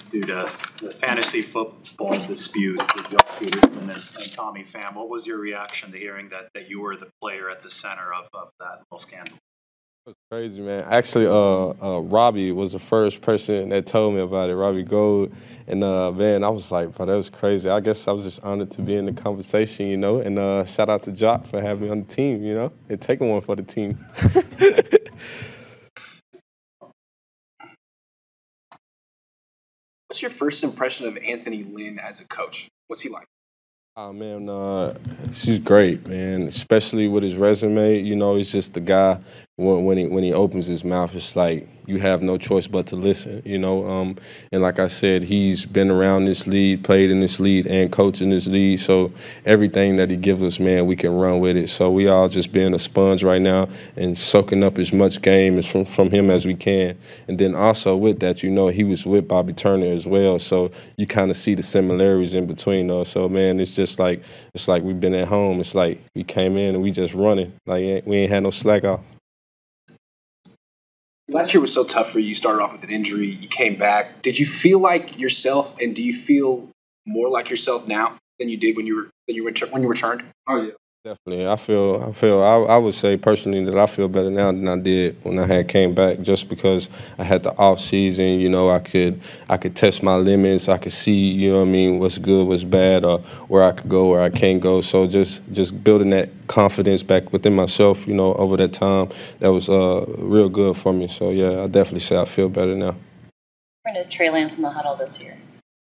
due to the fantasy football dispute with Joel Peterson and Tommy Pham. What was your reaction to hearing that you were the player at the center of that whole scandal? It was crazy, man. Actually, Robbie was the first person that told me about it, Robbie Gold. And, man, I was like, bro, that was crazy. I guess I was just honored to be in the conversation, you know. And shout out to Jock for having me on the team, you know, and taking one for the team. What's your first impression of Anthony Lynn as a coach? What's he like? Oh, man, she's great, man, especially with his resume. You know, he's just the guy, when he opens his mouth, it's like you have no choice but to listen, you know. And like I said, he's been around this league, played in this league, and coached in this league. So everything that he gives us, man, we can run with it. So we all just being a sponge right now and soaking up as much game as from him as we can. And then also with that, you know, he was with Bobby Turner as well. So you kind of see the similarities in between us. So, man, it's like we've been at home. It's like we came in and we just running. Like we ain't had no slack off. Last year was so tough for you. You started off with an injury. You came back. Did you feel like yourself, and do you feel more like yourself now than you did when you returned? Oh yeah, definitely. I would say personally that I feel better now than I did when I came back, just because I had the off season. You know, I could test my limits. I could see, you know what I mean, what's good, what's bad, or where I could go, where I can't go. So just building that confidence back within myself, you know, over that time, that was real good for me. So yeah, I definitely say I feel better now. Different is Trey Lance in the huddle this year?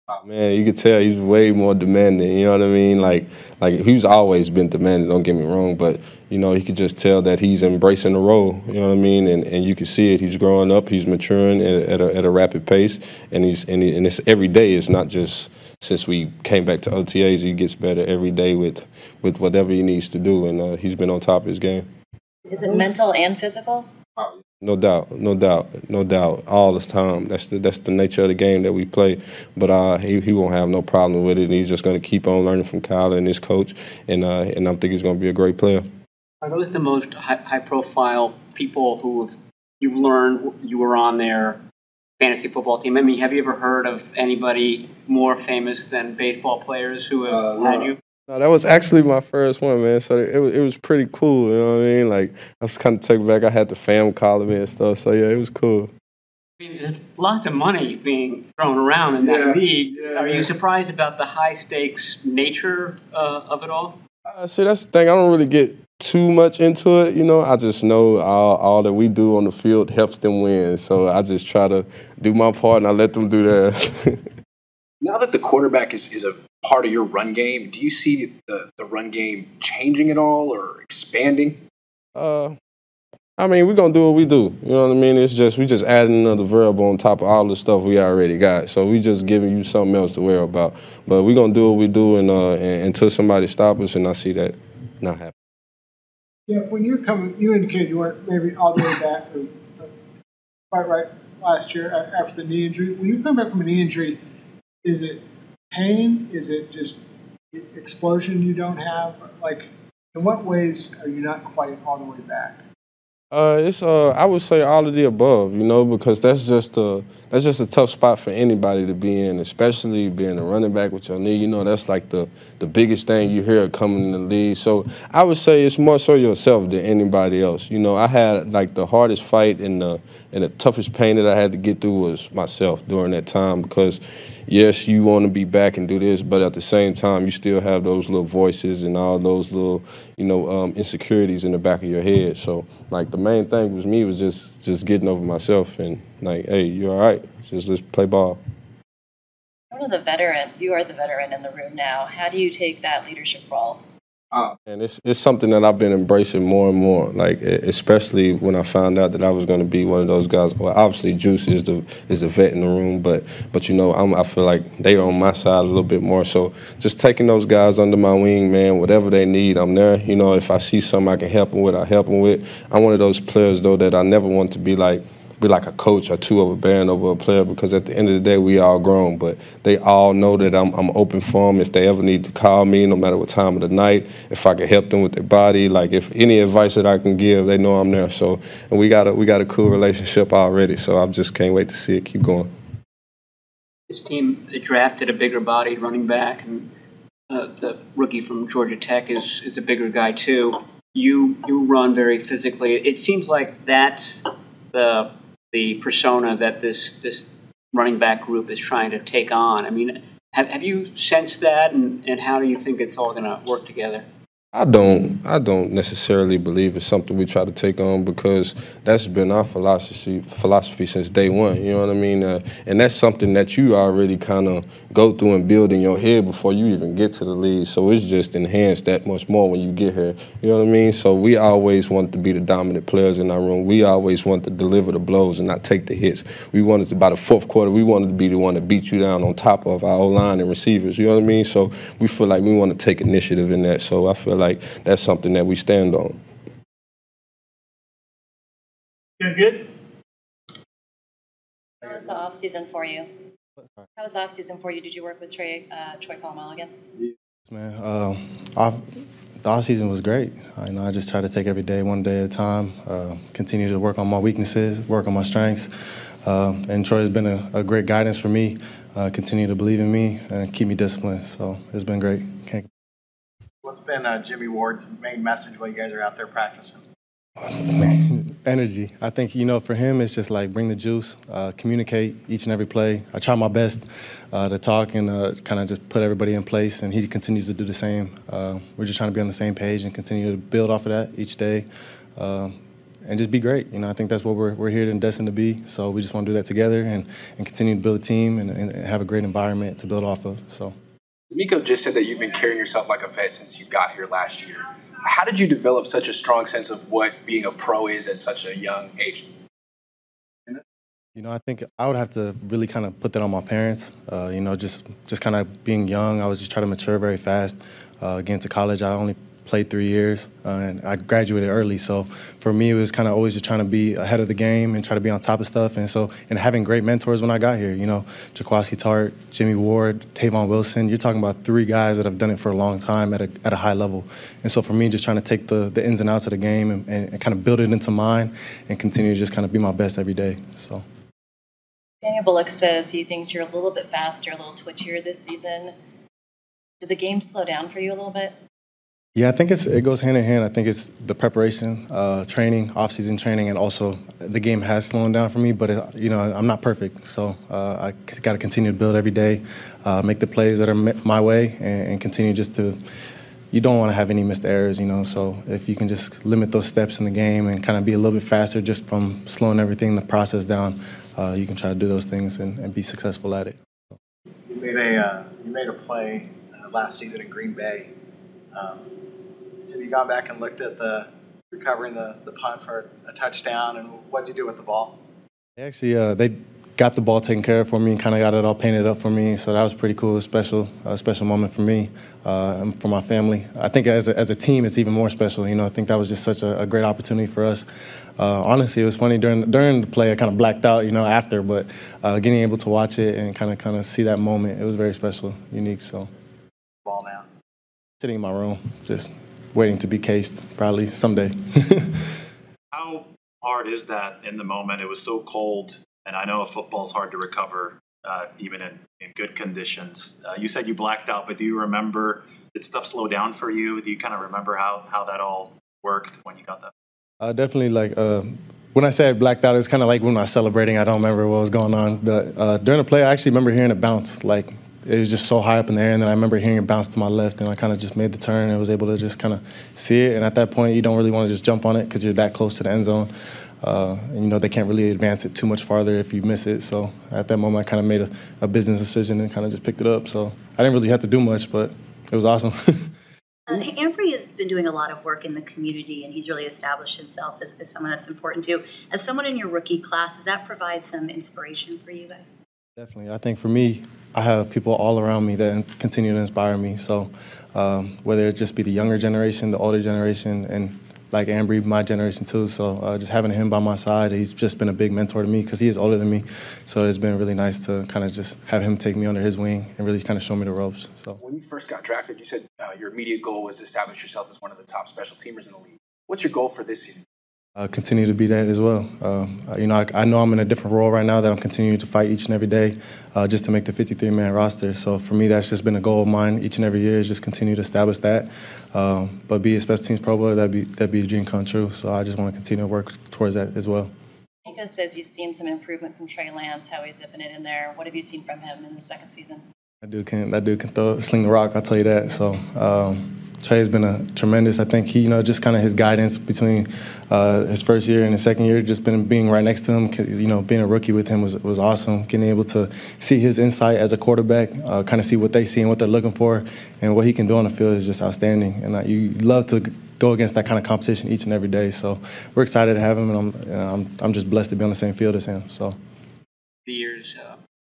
Oh, man, you could tell he's way more demanding, you know what I mean? Like he's always been demanding, don't get me wrong, but, you know, you could just tell that he's embracing the role, you know what I mean? And you can see it. He's growing up, he's maturing at a rapid pace, and it's every day. It's not just since we came back to OTAs. He gets better every day with whatever he needs to do, and he's been on top of his game. Is it mental and physical? No doubt, all the time. That's the nature of the game that we play. But he won't have no problem with it, and he's just going to keep on learning from Kyle and his coach, and I think he's going to be a great player. Are those the most high-profile people who you've learned you were on their fantasy football team? I mean, have you ever heard of anybody more famous than baseball players who have had you? No, that was actually my first one, man. So it was pretty cool, you know what I mean? Like, I was kind of taken back. I had the fam calling me and stuff, so yeah, it was cool. I mean, there's lots of money being thrown around in that league. Yeah, Are you surprised about the high-stakes nature of it all? See, that's the thing. I don't really get too much into it, you know. I just know all that we do on the field helps them win. So I just try to do my part, and I let them do theirs. Now that the quarterback is a part of your run game, do you see the run game changing at all or expanding? I mean, we're going to do what we do. You know what I mean? It's just, we just adding another variable on top of all the stuff we already got. So we just giving you something else to worry about. But we're going to do what we do and until somebody stops us, and I see that not happen. Yeah, when you're coming, you indicated you weren't maybe all the way back, right last year after the knee injury. When you come back from a knee injury, is it pain? Is it just explosion you don't have? Like, in what ways are you not quite all the way back? It's I would say all of the above, you know, because that's just a tough spot for anybody to be in, especially being a running back with your knee. You know, that's like the biggest thing you hear coming in the league. So I would say it's more so yourself than anybody else. You know, I had like the hardest fight and the toughest pain that I had to get through was myself during that time, because yes, you want to be back and do this, but at the same time, you still have those little voices and all those little, you know, insecurities in the back of your head. So, like, the main thing was me was just getting over myself and, like, hey, you all right? Just let's play ball. One of the veterans, you are the veteran in the room now. How do you take that leadership role? And it's something that I've been embracing more and more, like especially when I found out that I was going to be one of those guys. Well, obviously Juice is the vet in the room, but you know, I feel like they are on my side a little bit more. So just taking those guys under my wing, man, whatever they need, I'm there. You know, if I see something I can help them with, I help them with. I'm one of those players though that I never want to be like a coach or two of a band over a player, because at the end of the day, we all grown. But they all know that I'm open for them if they ever need to call me, no matter what time of the night. If I can help them with their body, like if any advice that I can give, they know I'm there. So, and we got a cool relationship already. So I just can't wait to see it keep going. This team drafted a bigger bodied running back, and the rookie from Georgia Tech is a bigger guy too. You run very physically. It seems like that's the persona that this running back group is trying to take on. I mean, have you sensed that, and how do you think it's all going to work together? I don't necessarily believe it's something we try to take on, because that's been our philosophy since day one. You know what I mean? And that's something that you already kind of go through and build in your head before you even get to the league. So it's just enhanced that much more when you get here. You know what I mean? So we always wanted to be the dominant players in our room. We always wanted to deliver the blows and not take the hits. We wanted to, by the fourth quarter, we wanted to be the one to beat you down on top of our O-line and receivers. You know what I mean? So we feel like we want to take initiative in that. So I feel like that's something that we stand on. You guys good? How was the offseason for you? How was the offseason for you? Did you work with Troy Polamalu again? Yes, man. The offseason was great. I just try to take every day, one day at a time, continue to work on my weaknesses, work on my strengths. And Troy has been a great guidance for me, continue to believe in me and keep me disciplined. So it's been great. What's been Jimmy Ward's main message while you guys are out there practicing? Energy. I think, for him, it's just like bring the juice, communicate each and every play. I try my best to talk and kind of just put everybody in place, and he continues to do the same. We're just trying to be on the same page and continue to build off of that each day and just be great. I think that's what we're here and destined to be. So we just want to do that together and continue to build a team and have a great environment to build off of. So. Miko just said that you've been carrying yourself like a vet since you got here last year. How did you develop such a strong sense of what being a pro is at such a young age? I think I would have to really kind of put that on my parents. Just kind of being young, I was just trying to mature very fast. Getting to college, I only played 3 years, and I graduated early. So for me, it was kind of always just trying to be ahead of the game and try to be on top of stuff. And having great mentors when I got here, Jaquaski Tart, Jimmy Ward, Tavon Wilson. You're talking about 3 guys that have done it for a long time at a high level. And so for me, just trying to take the ins and outs of the game and kind of build it into mine and continue to just kind of be my best every day. So. Daniel Bullock says he thinks you're a little bit faster, a little twitchier this season. Did the game slow down for you a little bit? Yeah, I think it goes hand in hand. I think it's the preparation, training, off-season training, and also the game has slowed down for me. But I'm not perfect, so I got to continue to build every day, make the plays that are my way, and continue just to. You don't want to have any missed errors, So if you can just limit those steps in the game and kind of be a little bit faster, just from slowing everything, the process down, you can try to do those things and be successful at it. You made a play last season in Green Bay. Have you gone back and looked at recovering the punt for a touchdown, and what did you do with the ball? Actually, they got the ball taken care of for me and kind of got it all painted up for me. So that was pretty cool, a special moment for me and for my family. I think as a team, it's even more special. I think that was just such a great opportunity for us. Honestly, it was funny during the play. I kind of blacked out, after, but getting able to watch it and kind of see that moment, it was very special, unique. So. Ball now. Sitting in my room, just waiting to be cased, probably someday. How hard is that in the moment? It was so cold, and I know football's hard to recover, even in good conditions. You said you blacked out, but do you remember, did stuff slow down for you? Do you kind of remember how that all worked when you got that? Definitely, when I say I blacked out, it's kind of like when I was celebrating, I don't remember what was going on. But during the play, I actually remember hearing it bounce, it was just so high up in the air, and then I remember hearing it bounce to my left, and I kind of just made the turn and was able to just kind of see it. And at that point, you don't really want to just jump on it because you're that close to the end zone. And they can't really advance it too much farther if you miss it. So at that moment, I kind of made a business decision and kind of just picked it up. So I didn't really have to do much, but it was awesome. Ambry has been doing a lot of work in the community, and he's really established himself as someone that's important to. As someone in your rookie class, does that provide some inspiration for you guys? Definitely. I think for me, I have people all around me that continue to inspire me. So whether it just be the younger generation, the older generation, and like Ambry, my generation too. So just having him by my side, he's just been a big mentor to me because he is older than me. So it's been really nice to kind of just have him take me under his wing and really kind of show me the ropes. So when you first got drafted, you said your immediate goal was to establish yourself as one of the top special teamers in the league. What's your goal for this season? Continue to be that as well. I know I'm in a different role right now that I'm continuing to fight each and every day just to make the 53-man roster. So for me, that's just been a goal of mine each and every year is just continue to establish that. But be a special teams Pro Bowler, that'd be a dream come true. So I just want to continue to work towards that as well. Nico says he's seen some improvement from Trey Lance, how he's zipping it in there. What have you seen from him in the second season? That dude can sling the rock, I'll tell you that. So Trey's been a tremendous. I think he, just kind of his guidance between his first year and his second year, just being right next to him, being a rookie with him was awesome. Getting able to see his insight as a quarterback, kind of see what they see and what they're looking for, and what he can do on the field is just outstanding. And you love to go against that kind of competition each and every day. So we're excited to have him, and I'm just blessed to be on the same field as him. So the years.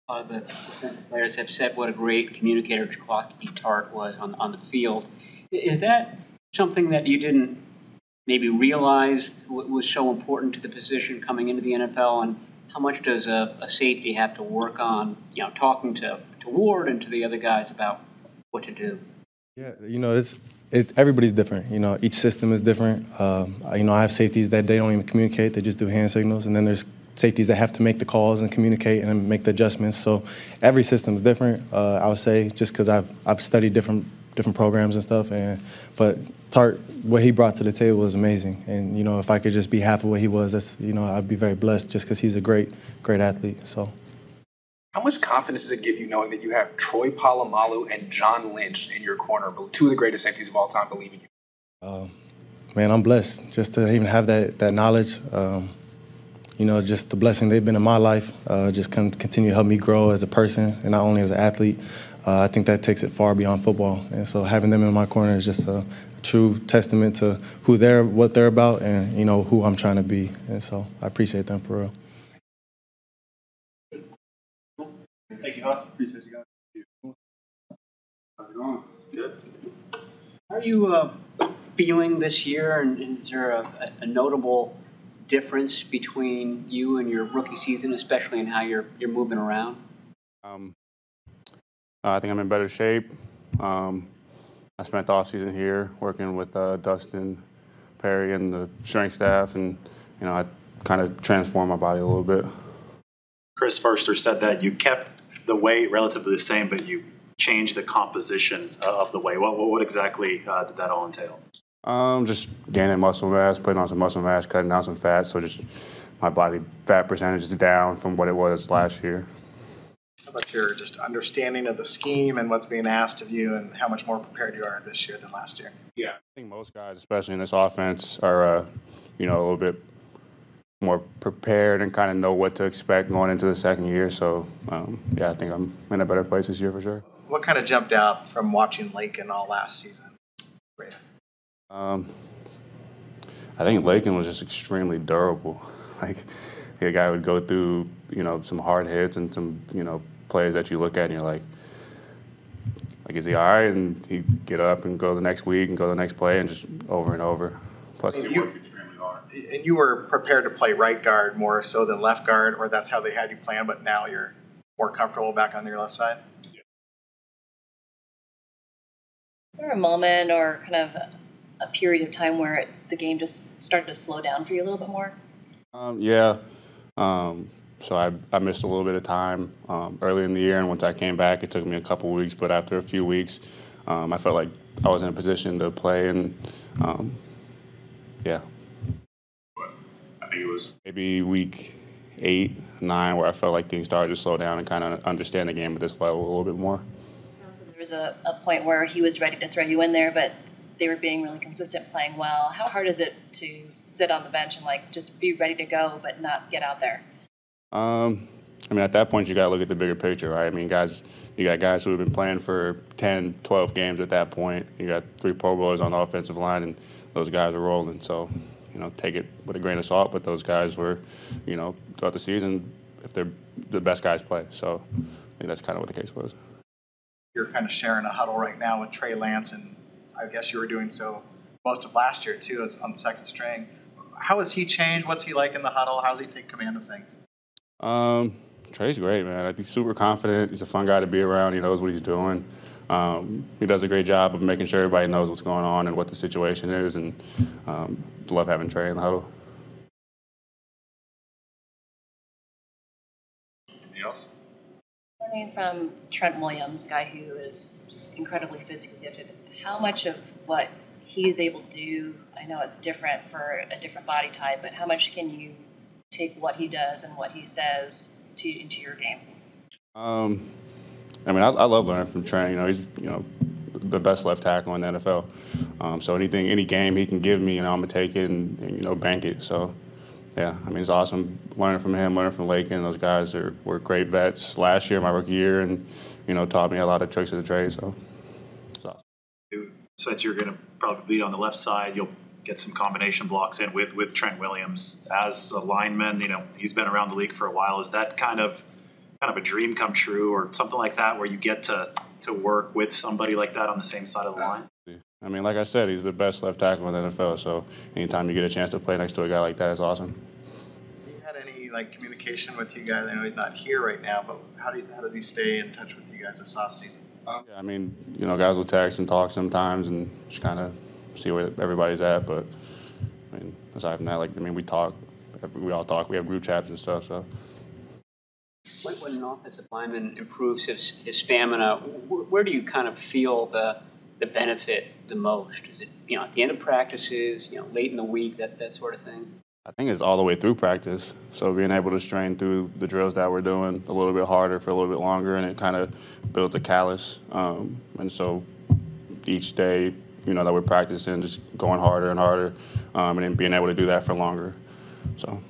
A lot of the players have said what a great communicator Jaquaki Tart was on the field. Is that something that you didn't maybe realize was so important to the position coming into the NFL? And how much does a safety have to work on, talking to Ward and to the other guys about what to do? Yeah, everybody's different. Each system is different. I have safeties that they don't even communicate; they just do hand signals, and then there's safeties that have to make the calls and communicate and make the adjustments. So every system is different. I would say just because I've studied different programs and stuff, but Tart, what he brought to the table was amazing. And if I could just be half of what he was, that's I'd be very blessed just because he's a great athlete. So. How much confidence does it give you knowing that you have Troy Polamalu and John Lynch in your corner, two of the greatest safeties of all time, believe in you? Man, I'm blessed just to even have that knowledge. Just the blessing they've been in my life, just continue to help me grow as a person and not only as an athlete. I think that takes it far beyond football. And so having them in my corner is just a true testament to what they're about, and, who I'm trying to be. And so I appreciate them for real. Thank you, Huss. Appreciate you guys. How's it going? Good. How are you feeling this year, and is there a notable difference between you and your rookie season, especially in how you're moving around? I think I'm in better shape. I spent the offseason here working with Dustin, Perry, and the strength staff, and I kind of transformed my body a little bit. Chris Forster said that you kept the weight relatively the same, but you changed the composition of the weight. What exactly did that all entail? Just gaining muscle mass, putting on some muscle mass, cutting down some fat, so just my body fat percentage is down from what it was last year. How about your just understanding of the scheme and what's being asked of you, and how much more prepared you are this year than last year? Yeah, I think most guys, especially in this offense, are a little bit more prepared and kind of know what to expect going into the second year. So I think I'm in a better place this year for sure. What kind of jumped out from watching Lakin all last season? Great. I think Lakin was just extremely durable. Like, a guy would go through, some hard hits and some, plays that you look at and you're like, is he all right? And he'd get up and go the next week and go the next play and just over and over. Plus, he worked extremely hard. And you were prepared to play right guard more so than left guard, or that's how they had you planned, but now you're more comfortable back on your left side? Yeah. Is there a moment or kind of a period of time where the game just started to slow down for you a little bit more? Yeah. So I missed a little bit of time early in the year, and once I came back, it took me a couple weeks. But after a few weeks, I felt like I was in a position to play, and yeah. I think it was maybe week 8, 9, where I felt like things started to slow down and kind of understand the game at this level a little bit more. So there was a point where he was ready to throw you in there, but they were being really consistent, playing well. How hard is it to sit on the bench and just be ready to go but not get out there? At that point, you got to look at the bigger picture, right? You got guys who have been playing for 10, 12 games at that point. You got 3 Pro Bowlers on the offensive line, and those guys are rolling. So, take it with a grain of salt, but those guys were, throughout the season, if they're the best guys play. So I think that's kind of what the case was. You're kind of sharing a huddle right now with Trey Lance, and I guess you were doing so most of last year, too, as on second string. How has he changed? What's he like in the huddle? How does he take command of things? Trey's great, man. He's super confident. He's a fun guy to be around. He knows what he's doing. He does a great job of making sure everybody knows what's going on and what the situation is, and love having Trey in the huddle. Coming from Trent Williams, a guy who is just incredibly physically gifted, how much of what he is able to do, I know it's different for a different body type, but how much can you take what he does and what he says into your game? I mean, I love learning from Trent. You know, he's the best left tackle in the NFL. So any game he can give me, I'm gonna take it and bank it. So yeah, I mean, it's awesome learning from him, learning from Lakin. Those guys were great vets last year, my rookie year, and taught me a lot of tricks of the trade. So it's awesome. Since you're going to probably be on the left side, you'll get some combination blocks in with Trent Williams as a lineman. He's been around the league for a while. Is that kind of a dream come true, or something like that, where you get to work with somebody like that on the same side of the line? I mean, like I said, he's the best left tackle in the NFL. So anytime you get a chance to play next to a guy like that, it's awesome. Have you had any communication with you guys? I know he's not here right now, but how does he stay in touch with you guys this offseason? Yeah, I mean, guys will text and talk sometimes and just kind of see where everybody's at. But I mean, aside from that, we talk. We all talk. We have group chats and stuff. So. When an offensive lineman improves his stamina, where do you kind of feel the benefit the most? Is it at the end of practices, late in the week, that sort of thing? I think it's all the way through practice. So being able to strain through the drills that we're doing a little bit harder for a little bit longer, and it kind of builds a callus. And so each day, that we're practicing, just going harder and harder, and then being able to do that for longer. So.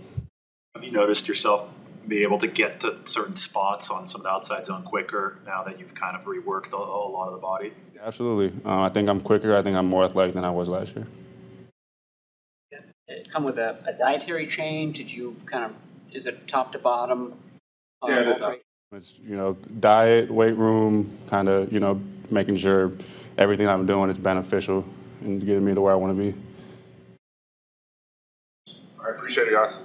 Have you noticed yourself be able to get to certain spots on some of the outside zone quicker now that you've kind of reworked a lot of the body? Yeah, absolutely. I think I'm quicker. I think I'm more athletic than I was last year. It come with a dietary change? Did you is it top to bottom? Yeah, it's diet, weight room, kind of making sure everything I'm doing is beneficial and getting me to where I want to be. I appreciate it, guys.